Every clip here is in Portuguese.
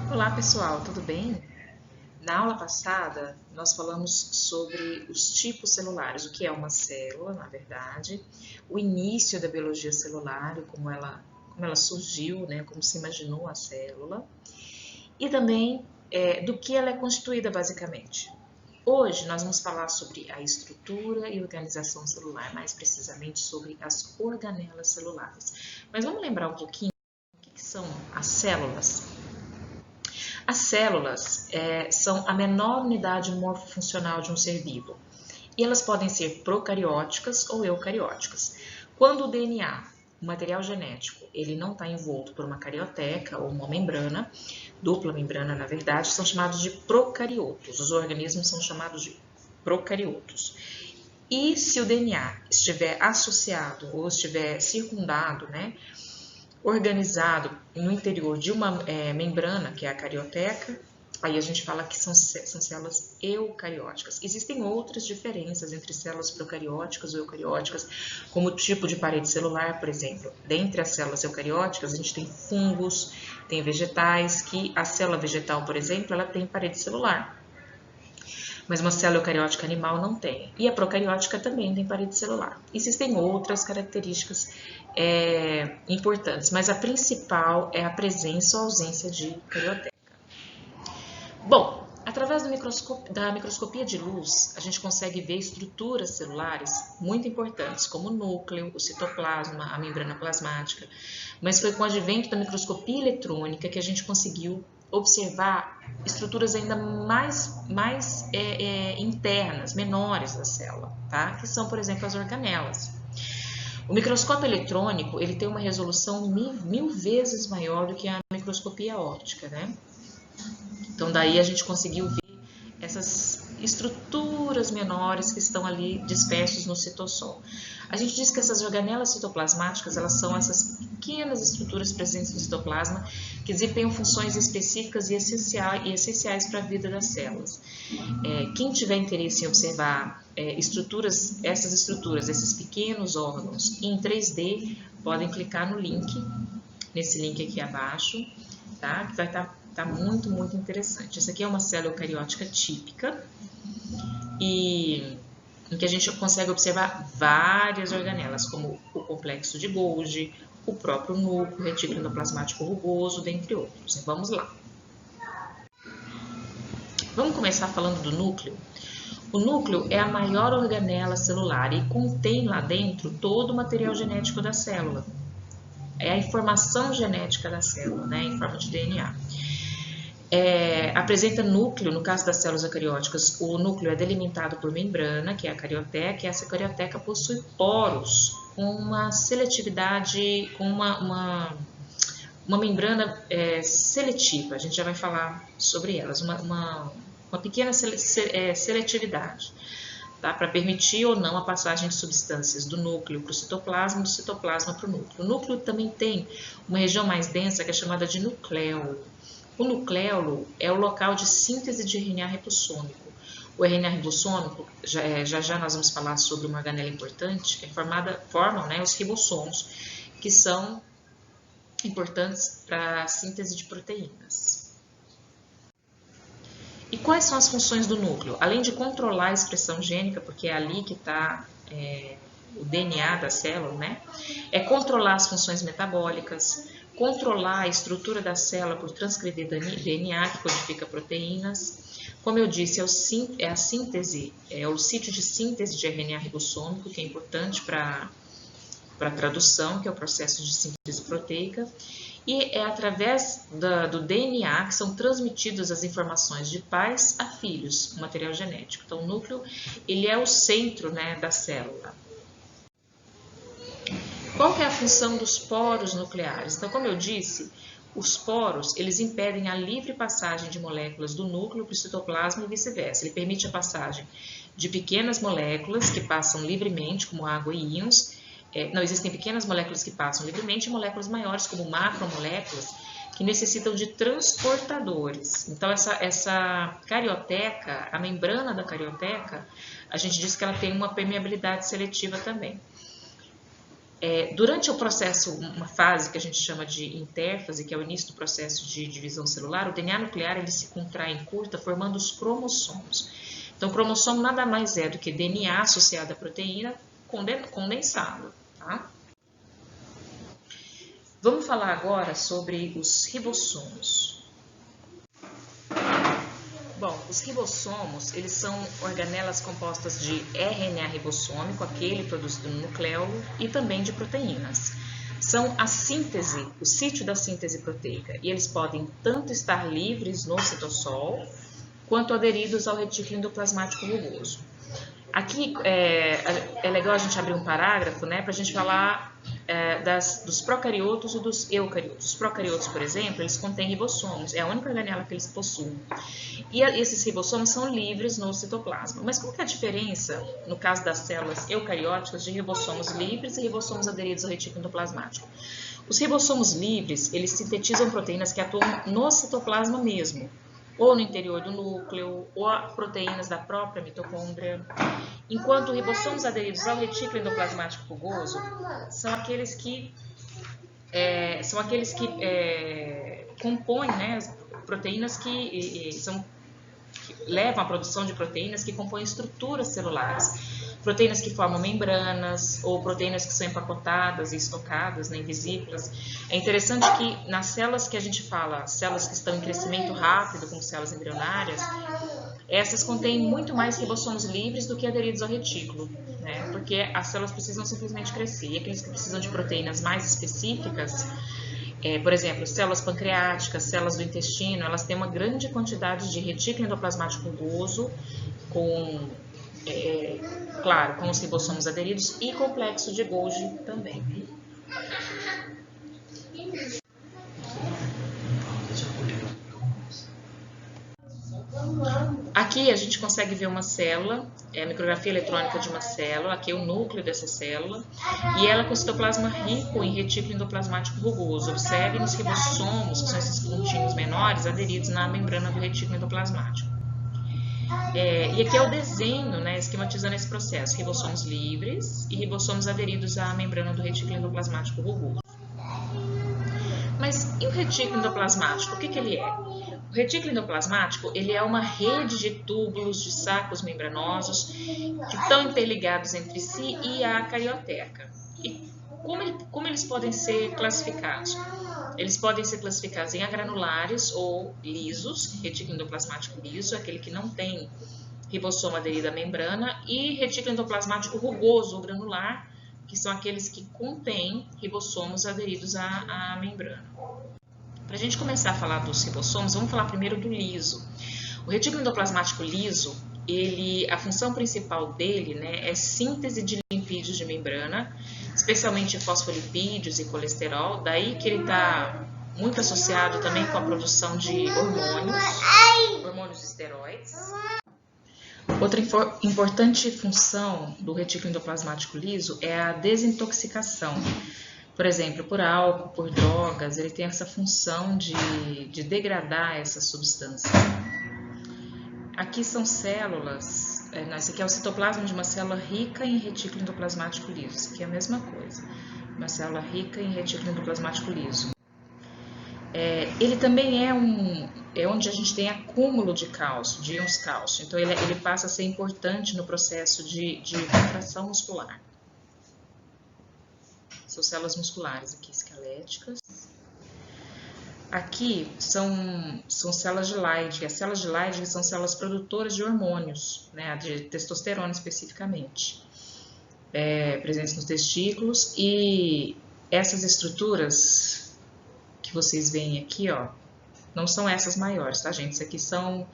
Olá pessoal, tudo bem? Na aula passada nós falamos sobre os tipos celulares, o que é uma célula, na verdade, o início da biologia celular, como ela surgiu, né, como se imaginou a célula, e também do que ela é constituída basicamente. Hoje nós vamos falar sobre a estrutura e organização celular, mais precisamente sobre as organelas celulares. Mas vamos lembrar um pouquinho o que são as células? As células são a menor unidade morfofuncional de um ser vivo e elas podem ser procarióticas ou eucarióticas. Quando o DNA, o material genético, ele não está envolto por uma carioteca ou uma membrana, dupla membrana na verdade, são chamados de procariotos. Os organismos são chamados de procariotos. E se o DNA estiver associado ou estiver circundado, né, organizado no interior de uma membrana, que é a carioteca, aí a gente fala que são células eucarióticas. Existem outras diferenças entre células procarióticas ou eucarióticas, como o tipo de parede celular, por exemplo. Dentre as células eucarióticas, a gente tem fungos, tem vegetais, que a célula vegetal, por exemplo, ela tem parede celular. Mas uma célula eucariótica animal não tem. E a procariótica também tem parede celular. Existem outras características importantes, mas a principal é a presença ou ausência de carioteca. Bom, através da microscopia de luz, a gente consegue ver estruturas celulares muito importantes, como o núcleo, o citoplasma, a membrana plasmática. Mas foi com o advento da microscopia eletrônica que a gente conseguiu observar estruturas ainda mais internas, menores da célula, tá? Que são, por exemplo, as organelas. O microscópio eletrônico ele tem uma resolução mil vezes maior do que a microscopia óptica, né? Então daí a gente conseguiu ver essas estruturas menores que estão ali dispersos no citosol. A gente diz que essas organelas citoplasmáticas, elas são essas pequenas estruturas presentes no citoplasma que desempenham funções específicas e essenciais para a vida das células. Quem tiver interesse em observar essas estruturas, esses pequenos órgãos em 3D, podem clicar no link, nesse link aqui abaixo, tá? Que vai estar muito, muito interessante. Essa aqui é uma célula eucariótica típica e em que a gente consegue observar várias organelas, como o complexo de Golgi, o próprio núcleo, retículo endoplasmático rugoso, dentre outros. Vamos lá. Vamos começar falando do núcleo. O núcleo é a maior organela celular e contém lá dentro todo o material genético da célula. É a informação genética da célula, né, em forma de DNA. Apresenta núcleo, no caso das células eucarióticas, o núcleo é delimitado por membrana, que é a carioteca, e essa carioteca possui poros com uma seletividade, com uma membrana seletiva, a gente já vai falar sobre elas, uma pequena seletividade, tá? Para permitir ou não a passagem de substâncias do núcleo para o citoplasma, do citoplasma para o núcleo. O núcleo também tem uma região mais densa que é chamada de nucléolo. O nucléolo é o local de síntese de RNA ribossômico. O RNA ribossômico, já nós vamos falar sobre uma organela importante, formam, né, os ribossomos, que são importantes para a síntese de proteínas. E quais são as funções do núcleo? Além de controlar a expressão gênica, porque é ali que está o DNA da célula, né? É controlar as funções metabólicas, controlar a estrutura da célula por transcrever DNA, que codifica proteínas. Como eu disse, é a síntese, é o sítio de síntese de RNA ribossômico, que é importante para a tradução, que é o processo de síntese proteica. E é através do DNA que são transmitidas as informações de pais a filhos, o material genético. Então, o núcleo ele é o centro, né, da célula. Qual que é a função dos poros nucleares? Então, como eu disse, os poros eles impedem a livre passagem de moléculas do núcleo para o citoplasma e vice-versa. Ele permite a passagem de pequenas moléculas que passam livremente, como água e íons. Não existem pequenas moléculas que passam livremente e moléculas maiores, como macromoléculas, que necessitam de transportadores. Então, essa carioteca, a membrana da carioteca, a gente diz que ela tem uma permeabilidade seletiva também. Durante o processo, uma fase que a gente chama de intérfase, que é o início do processo de divisão celular, o DNA nuclear ele se contrai em curta, formando os cromossomos. Então, o cromossomo nada mais é do que DNA associado à proteína condensado. Tá? Vamos falar agora sobre os ribossomos. Bom, os ribossomos, eles são organelas compostas de RNA ribossômico, aquele produzido no nucleolo, e também de proteínas. São a síntese, o sítio da síntese proteica, e eles podem tanto estar livres no citossol, quanto aderidos ao retículo endoplasmático rugoso. Aqui é legal a gente abrir um parágrafo, né, para a gente falar dos procariotos e dos eucariotos. Os procariotos, por exemplo, eles contêm ribossomos, é a única organela que eles possuem. E esses ribossomos são livres no citoplasma. Mas qual que é a diferença, no caso das células eucarióticas, de ribossomos livres e ribossomos aderidos ao retículo endoplasmático? Os ribossomos livres, eles sintetizam proteínas que atuam no citoplasma mesmo, ou no interior do núcleo, ou proteínas da própria mitocôndria, enquanto ribossomos aderidos ao retículo endoplasmático rugoso são aqueles que compõem, né, proteínas que levam à produção de proteínas que compõem estruturas celulares. Proteínas que formam membranas ou proteínas que são empacotadas e estocadas, né, em vesículas. É interessante que nas células que a gente fala, células que estão em crescimento rápido, como células embrionárias, essas contêm muito mais ribossomos livres do que aderidos ao retículo, né, porque as células precisam simplesmente crescer. E aqueles que precisam de proteínas mais específicas, por exemplo, células pancreáticas, células do intestino, elas têm uma grande quantidade de retículo endoplasmático rugoso, claro, com os ribossomos aderidos e complexo de Golgi também. Aqui a gente consegue ver uma célula, a micrografia eletrônica de uma célula, aqui é o núcleo dessa célula, e ela com citoplasma rico em retículo endoplasmático rugoso. Observe nos ribossomos, que são esses pontinhos menores, aderidos na membrana do retículo endoplasmático. E aqui é o desenho, né, esquematizando esse processo, ribossomos livres e ribossomos aderidos à membrana do retículo endoplasmático rugoso. Mas e o retículo endoplasmático, o que ele é? O retículo endoplasmático ele é uma rede de túbulos, de sacos membranosos que estão interligados entre si e a carioteca. E como eles podem ser classificados? Eles podem ser classificados em agranulares ou lisos, retículo endoplasmático liso, aquele que não tem ribossomo aderido à membrana, e retículo endoplasmático rugoso ou granular, que são aqueles que contêm ribossomos aderidos à membrana. Para a gente começar a falar dos ribossomos, vamos falar primeiro do liso. O retículo endoplasmático liso, a função principal dele, né, é síntese de lipídios de membrana, especialmente fosfolipídios e colesterol, daí que ele está muito associado também com a produção de hormônios esteroides. Outra importante função do retículo endoplasmático liso é a desintoxicação. Por exemplo, por álcool, por drogas, ele tem essa função de degradar essa substância. Aqui são células, esse aqui é o citoplasma de uma célula rica em retículo endoplasmático liso. Isso aqui é a mesma coisa, uma célula rica em retículo endoplasmático liso. Ele também é onde a gente tem acúmulo de cálcio, de íons cálcio. Então, ele passa a ser importante no processo de contração muscular. São células musculares aqui, esqueléticas. Aqui são células de Leydig. As células de Leydig são células produtoras de hormônios, né, de testosterona especificamente, presentes nos testículos. E essas estruturas que vocês veem aqui, ó, não são essas maiores, tá, gente? Isso aqui são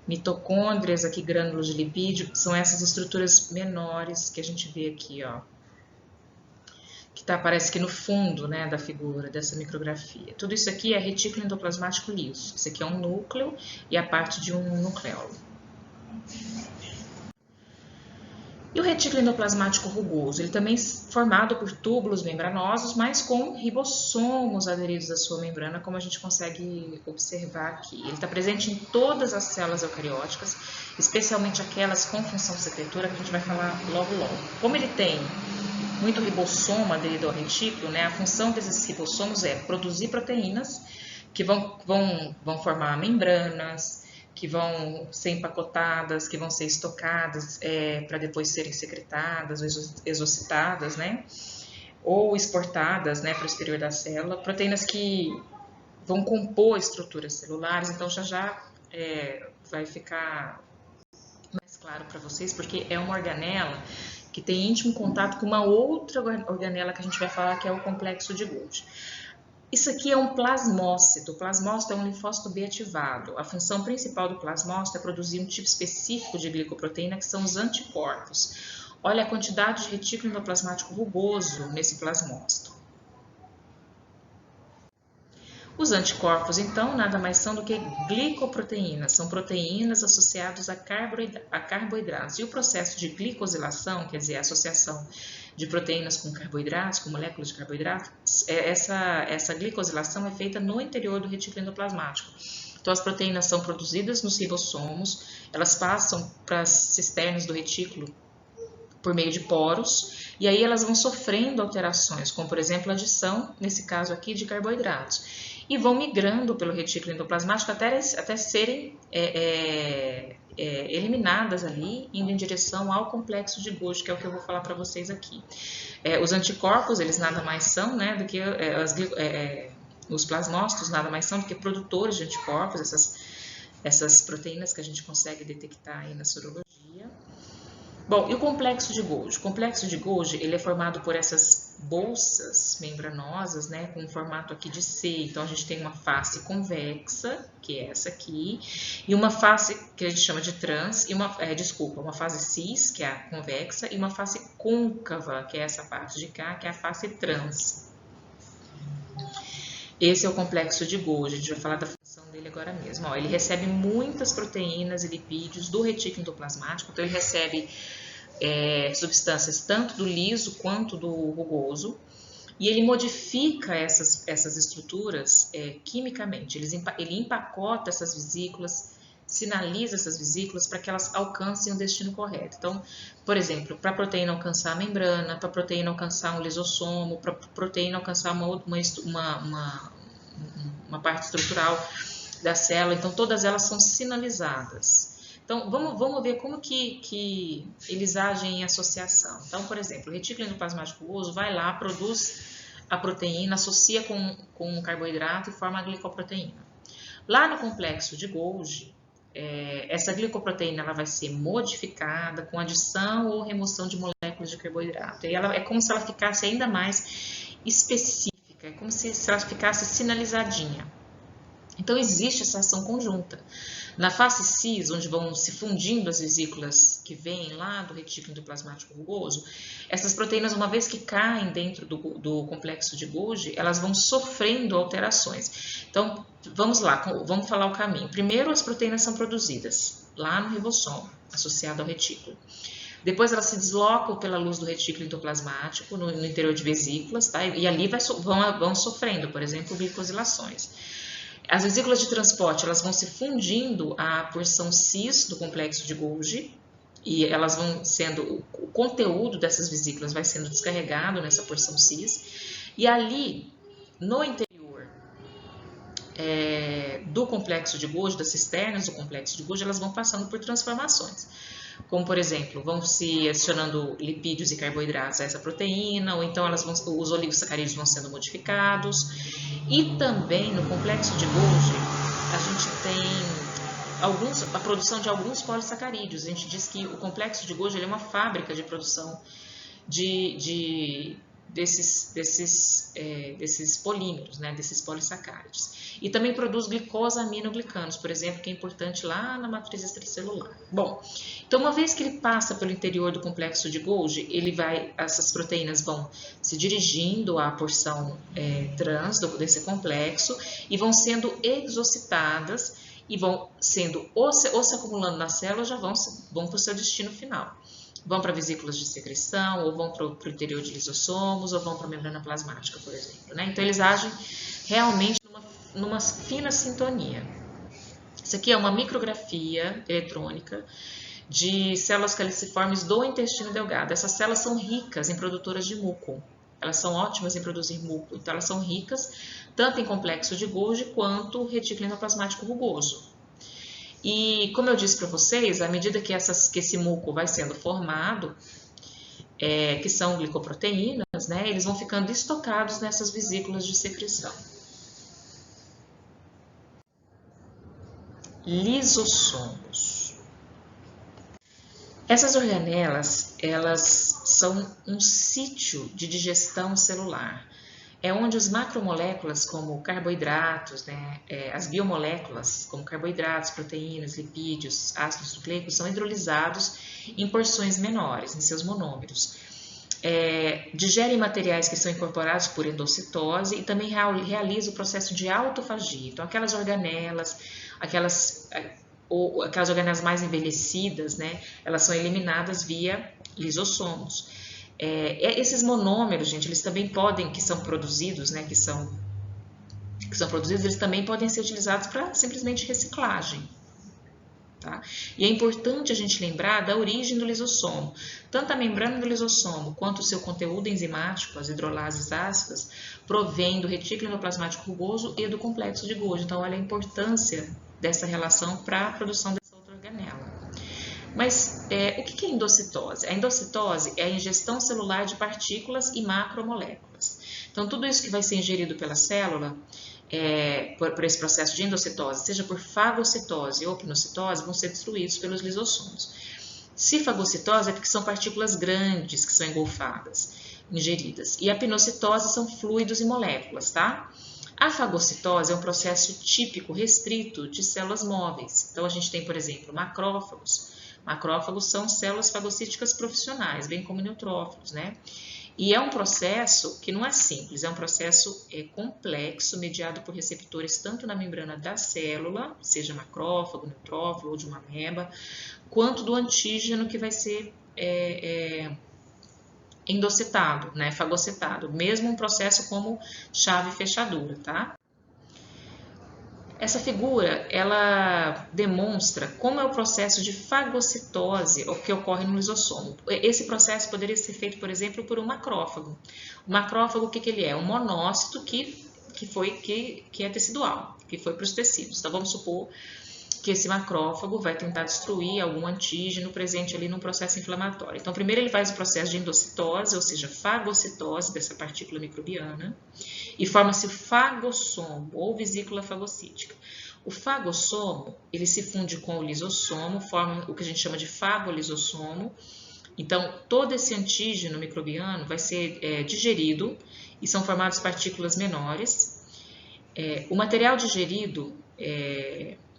mitocôndrias, aqui grânulos de lipídio, são essas estruturas menores que a gente vê aqui, ó, que aparece aqui no fundo, né, da figura, dessa micrografia. Tudo isso aqui é retículo endoplasmático liso. Isso aqui é um núcleo e a parte de um nucleolo. E o retículo endoplasmático rugoso, ele também é formado por túbulos membranosos, mas com ribossomos aderidos à sua membrana, como a gente consegue observar aqui. Ele está presente em todas as células eucarióticas, especialmente aquelas com função secretora, que a gente vai falar logo logo. Como ele tem muito ribossoma aderido ao retículo, né? A função desses ribossomos é produzir proteínas que vão formar membranas, que vão ser empacotadas, que vão ser estocadas para depois serem secretadas ou exocitadas, né? Ou exportadas, né, para o exterior da célula. Proteínas que vão compor estruturas celulares, então já vai ficar mais claro para vocês, porque é uma organela que tem íntimo contato com uma outra organela que a gente vai falar, que é o complexo de Golgi. Isso aqui é um plasmócito. O plasmócito é um linfócito B ativado. A função principal do plasmócito é produzir um tipo específico de glicoproteína, que são os anticorpos. Olha a quantidade de retículo endoplasmático rugoso nesse plasmócito. Os anticorpos, então, nada mais são do que glicoproteínas, são proteínas associadas a carboidratos. E o processo de glicosilação, quer dizer, a associação de proteínas com carboidratos, com moléculas de carboidratos, essa glicosilação é feita no interior do retículo endoplasmático. Então, as proteínas são produzidas nos ribossomos, elas passam para as cisternas do retículo por meio de poros, e aí elas vão sofrendo alterações, como por exemplo a adição, nesse caso aqui, de carboidratos, e vão migrando pelo retículo endoplasmático até serem eliminadas ali, indo em direção ao complexo de Golgi, que é o que eu vou falar para vocês aqui. Os anticorpos, eles nada mais são, né, do que os plasmócitos nada mais são do que produtores de anticorpos, essas proteínas que a gente consegue detectar aí na sorologia. Bom, e o complexo de Golgi? O complexo de Golgi, ele é formado por essas bolsas membranosas, né, com um formato aqui de C. Então, a gente tem uma face convexa, que é essa aqui, e uma face que a gente chama de trans, e uma face cis, que é a convexa, e uma face côncava, que é essa parte de cá, que é a face trans. Esse é o complexo de Golgi, a gente vai falar da função dele agora mesmo. Ó, ele recebe muitas proteínas e lipídios do retículo endoplasmático, então ele recebe substâncias tanto do liso quanto do rugoso, e ele modifica essas estruturas quimicamente. Ele empacota essas vesículas, sinaliza essas vesículas para que elas alcancem o destino correto. Então, por exemplo, para a proteína alcançar a membrana, para a proteína alcançar um lisossomo, para a proteína alcançar uma parte estrutural da célula, então todas elas são sinalizadas. Então, vamos ver como que eles agem em associação. Então, por exemplo, o retículo endoplasmático rugoso vai lá, produz a proteína, associa com um carboidrato e forma a glicoproteína. Lá no complexo de Golgi, essa glicoproteína ela vai ser modificada com adição ou remoção de moléculas de carboidrato. E ela é como se ela ficasse ainda mais específica, é como se ela ficasse sinalizadinha. Então, existe essa ação conjunta. Na face cis, onde vão se fundindo as vesículas que vêm lá do retículo endoplasmático rugoso, essas proteínas, uma vez que caem dentro do complexo de Golgi, elas vão sofrendo alterações. Então, vamos lá, vamos falar o caminho. Primeiro, as proteínas são produzidas lá no ribossomo, associado ao retículo. Depois, elas se deslocam pela luz do retículo endoplasmático no interior de vesículas, tá? E ali vão sofrendo, por exemplo, glicosilações. As vesículas de transporte, elas vão se fundindo à porção cis do complexo de Golgi, e elas vão sendo, o conteúdo dessas vesículas vai sendo descarregado nessa porção cis, e ali, no interior do complexo de Golgi, das cisternas do complexo de Golgi, elas vão passando por transformações. Como, por exemplo, vão se adicionando lipídios e carboidratos a essa proteína, ou então os oligosacarídeos vão sendo modificados. E também no complexo de Golgi, a gente tem a produção de alguns polissacarídeos. A gente diz que o complexo de Golgi é uma fábrica de produção desses polímeros, né, desses polissacárides. E também produz glicosamiноglicanos, por exemplo, que é importante lá na matriz extracelular. Bom, então uma vez que ele passa pelo interior do complexo de Golgi, essas proteínas vão se dirigindo à porção trans desse complexo e vão sendo exocitadas e vão sendo ou se acumulando na célula, já vão para o seu destino final. Vão para vesículas de secreção, ou vão para o interior de lisossomos, ou vão para a membrana plasmática, por exemplo, né? Então, eles agem realmente numa fina sintonia. Isso aqui é uma micrografia eletrônica de células caliciformes do intestino delgado. Essas células são ricas em produtoras de muco. Elas são ótimas em produzir muco, então elas são ricas tanto em complexo de Golgi quanto retículo endoplasmático rugoso. E como eu disse para vocês, à medida que esse muco vai sendo formado, que são glicoproteínas, né, eles vão ficando estocados nessas vesículas de secreção. Lisossomos. Essas organelas, elas são um sítio de digestão celular. É onde as macromoléculas, como carboidratos, né, as biomoléculas, como carboidratos, proteínas, lipídios, ácidos nucleicos, são hidrolisados em porções menores, em seus monômeros. Digerem materiais que são incorporados por endocitose e também realiza o processo de autofagia. Então, aquelas organelas, aquelas organelas mais envelhecidas, né, elas são eliminadas via lisossomos. Esses monômeros, gente, eles também podem, que são produzidos, né, eles também podem ser utilizados para simplesmente reciclagem. Tá? E é importante a gente lembrar da origem do lisossomo. Tanto a membrana do lisossomo quanto o seu conteúdo enzimático, as hidrolases ácidas, provém do retículo endoplasmático rugoso e do complexo de Golgi. Então, olha a importância dessa relação para a produção dessa outra organela. Mas o que é endocitose? A endocitose é a ingestão celular de partículas e macromoléculas. Então, tudo isso que vai ser ingerido pela célula, por esse processo de endocitose, seja por fagocitose ou pinocitose, vão ser destruídos pelos lisossomos. Se fagocitose é porque são partículas grandes que são engolfadas, ingeridas. E a pinocitose são fluidos e moléculas, tá? A fagocitose é um processo típico, restrito, de células móveis. Então, a gente tem, por exemplo, macrófagos. Macrófagos são células fagocíticas profissionais, bem como neutrófilos, né? E é um processo que não é simples, é um processo complexo, mediado por receptores tanto na membrana da célula, seja macrófago, neutrófilo ou de uma ameba, quanto do antígeno que vai ser endocitado, né, fagocitado, mesmo um processo como chave e fechadura, tá? Essa figura, ela demonstra como é o processo de fagocitose que ocorre no lisossomo. Esse processo poderia ser feito, por exemplo, por um macrófago. O macrófago, o que ele é? Um monócito que é tecidual, que foi para os tecidos. Então, vamos supor que esse macrófago vai tentar destruir algum antígeno presente ali no processo inflamatório. Então, primeiro ele faz o processo de endocitose, ou seja, fagocitose dessa partícula microbiana, e forma-se o fagossomo, ou vesícula fagocítica. O fagossomo, ele se funde com o lisossomo, forma o que a gente chama de fagolisossomo. Então, todo esse antígeno microbiano vai ser digerido e são formadas partículas menores. O material digerido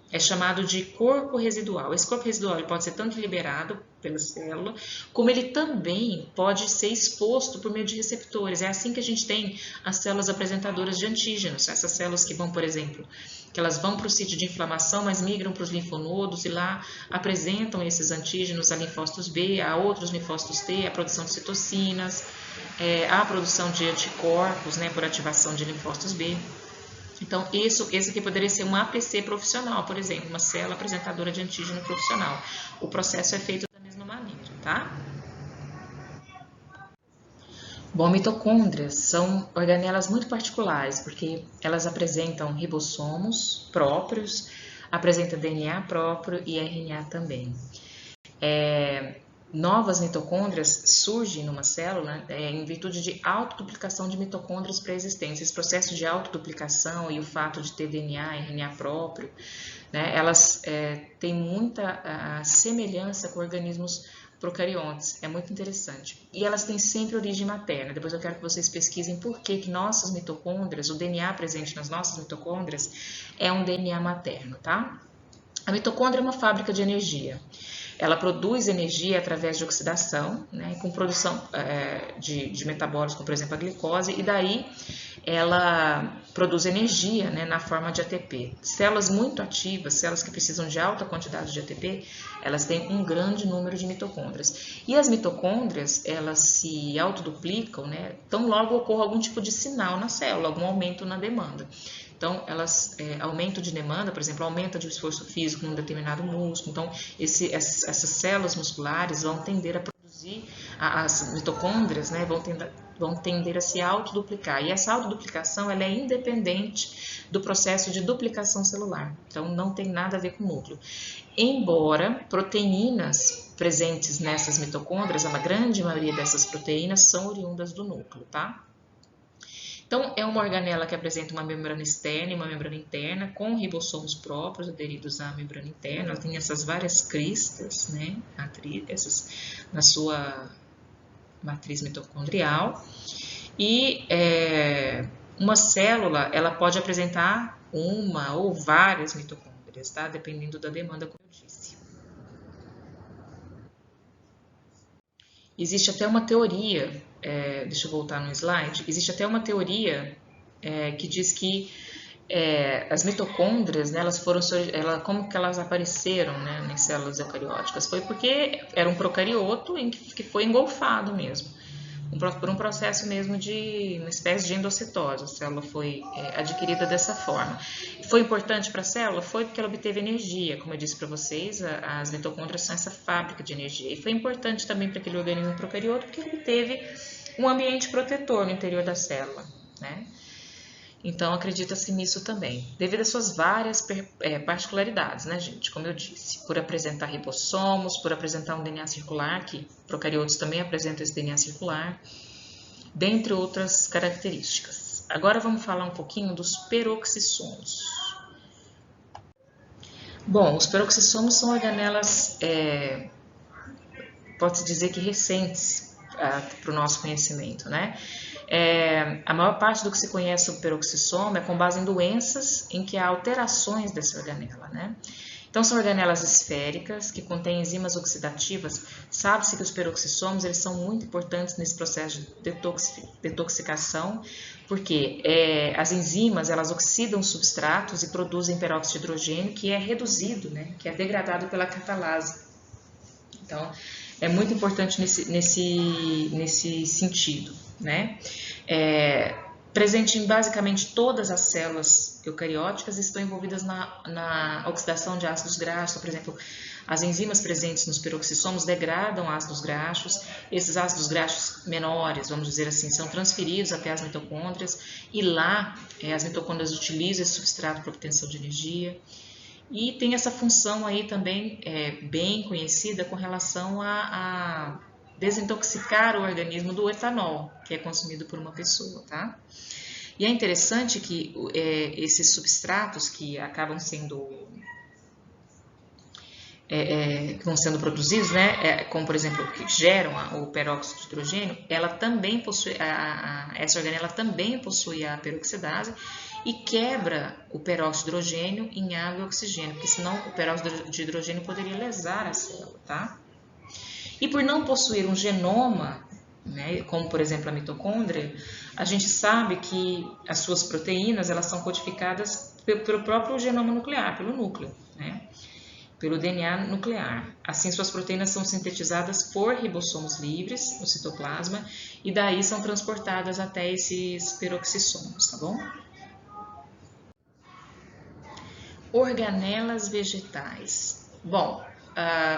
é chamado de corpo residual. Esse corpo residual ele pode ser tanto liberado pela célula, como ele também pode ser exposto por meio de receptores. É assim que a gente tem as células apresentadoras de antígenos. Essas células que vão, por exemplo, que elas vão para o sítio de inflamação, mas migram para os linfonodos e lá apresentam esses antígenos a linfócitos B, a outros linfócitos T, a produção de citocinas, a produção de anticorpos, né, por ativação de linfócitos B. Então, esse aqui poderia ser um APC profissional, por exemplo, uma célula apresentadora de antígeno profissional. O processo é feito da mesma maneira, tá? Bom, mitocôndrias são organelas muito particulares, porque elas apresentam ribossomos próprios, apresentam DNA próprio e RNA também. Novas mitocôndrias surgem numa célula em virtude de autoduplicação de mitocôndrias pré-existentes. Esse processo de autoduplicação e o fato de ter DNA, RNA próprio, né, elas têm muita semelhança com organismos procariontes. É muito interessante. E elas têm sempre origem materna. Depois eu quero que vocês pesquisem por que nossas mitocôndrias, o DNA presente nas nossas mitocôndrias, é um DNA materno, tá? A mitocôndria é uma fábrica de energia. Ela produz energia através de oxidação, né, com produção de metabólitos, como por exemplo a glicose, e daí ela produz energia, né, na forma de ATP. Células muito ativas, células que precisam de alta quantidade de ATP, elas têm um grande número de mitocôndrias. E as mitocôndrias, elas se autoduplicam, né, tão logo ocorra algum tipo de sinal na célula, algum aumento na demanda. Então, elas aumento de demanda, por exemplo, aumenta de esforço físico num determinado músculo. Então, essas células musculares vão tender a produzir, as mitocôndrias, né, vão tender a se autoduplicar. E essa autoduplicação ela é independente do processo de duplicação celular. Então, não tem nada a ver com o núcleo. Embora proteínas presentes nessas mitocôndrias, a grande maioria dessas proteínas são oriundas do núcleo, tá? Então, é uma organela que apresenta uma membrana externa e uma membrana interna, com ribossomos próprios aderidos à membrana interna. Ela tem essas várias cristas, né, na sua matriz mitocondrial. E uma célula, ela pode apresentar uma ou várias mitocôndrias, tá? Dependendo da demanda, como eu disse. Existe até uma teoria, deixa eu voltar no slide, existe até uma teoria que diz que as mitocôndrias, né, como que elas apareceram, né, em células eucarióticas? Foi porque era um procarioto que foi engolfado mesmo, por um processo mesmo de uma espécie de endocitose. A célula foi adquirida dessa forma. Foi importante para a célula? Foi porque ela obteve energia. Como eu disse para vocês, as mitocôndrias são essa fábrica de energia. E foi importante também para aquele organismo procarioto porque ele obteve um ambiente protetor no interior da célula, né? Então, acredita-se nisso também, devido às suas várias particularidades, né, gente? Como eu disse, por apresentar ribossomos, por apresentar um DNA circular, que procariotos também apresentam esse DNA circular, dentre outras características. Agora vamos falar um pouquinho dos peroxissomos. Bom, os peroxissomos são organelas, pode-se dizer que recentes para o nosso conhecimento, né? A maior parte do que se conhece sobre peroxissoma é com base em doenças em que há alterações dessa organela, né? Então, são organelas esféricas que contêm enzimas oxidativas. Sabe-se que os peroxissomos eles são muito importantes nesse processo de detoxicação, porque as enzimas elas oxidam substratos e produzem peróxido de hidrogênio, que é reduzido, né? Que é degradado pela catalase. Então, é muito importante nesse sentido, né? Presente em basicamente todas as células eucarióticas estão envolvidas na oxidação de ácidos graxos. Por exemplo, as enzimas presentes nos peroxissomos degradam ácidos graxos. Esses ácidos graxos menores, vamos dizer assim, são transferidos até as mitocôndrias e lá as mitocôndrias utilizam esse substrato para obtenção de energia. E tem essa função aí também bem conhecida com relação a desintoxicar o organismo do etanol que é consumido por uma pessoa, tá? E é interessante que esses substratos que acabam sendo que vão sendo produzidos, né, como por exemplo que geram o peróxido de hidrogênio, ela também possui essa organela também possui a peroxidase e quebra o peróxido de hidrogênio em água e oxigênio, porque senão o peróxido de hidrogênio poderia lesar a célula, tá? E por não possuir um genoma, né, como por exemplo a mitocôndria, a gente sabe que as suas proteínas elas são codificadas pelo próprio genoma nuclear, pelo núcleo, né? Pelo DNA nuclear. Assim, suas proteínas são sintetizadas por ribossomos livres no citoplasma e daí são transportadas até esses peroxissomos, tá bom? Organelas vegetais. Bom,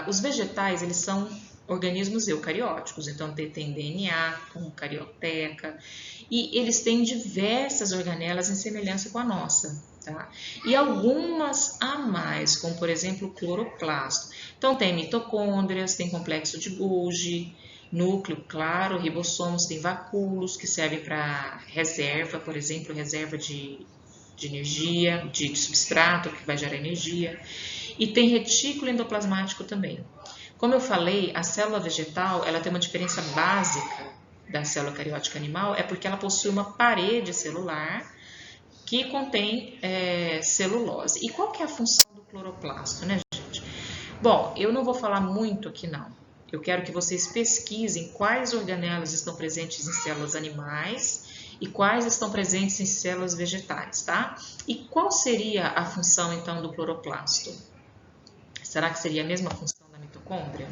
os vegetais eles são organismos eucarióticos, então tem DNA, como carioteca, e eles têm diversas organelas em semelhança com a nossa, tá? E algumas a mais, como por exemplo o cloroplasto. Então tem mitocôndrias, tem complexo de Golgi, núcleo, claro, ribossomos, tem vacúolos que servem para reserva, por exemplo, reserva de energia, de substrato que vai gerar energia, e tem retículo endoplasmático também. Como eu falei, a célula vegetal ela tem uma diferença básica da célula cariótica animal, é porque ela possui uma parede celular que contém celulose. E qual que é a função do cloroplasto, né, gente? Bom, eu não vou falar muito aqui não. Eu quero que vocês pesquisem quais organelas estão presentes em células animais e quais estão presentes em células vegetais, tá? E qual seria a função, então, do cloroplasto? Será que seria a mesma função da mitocôndria?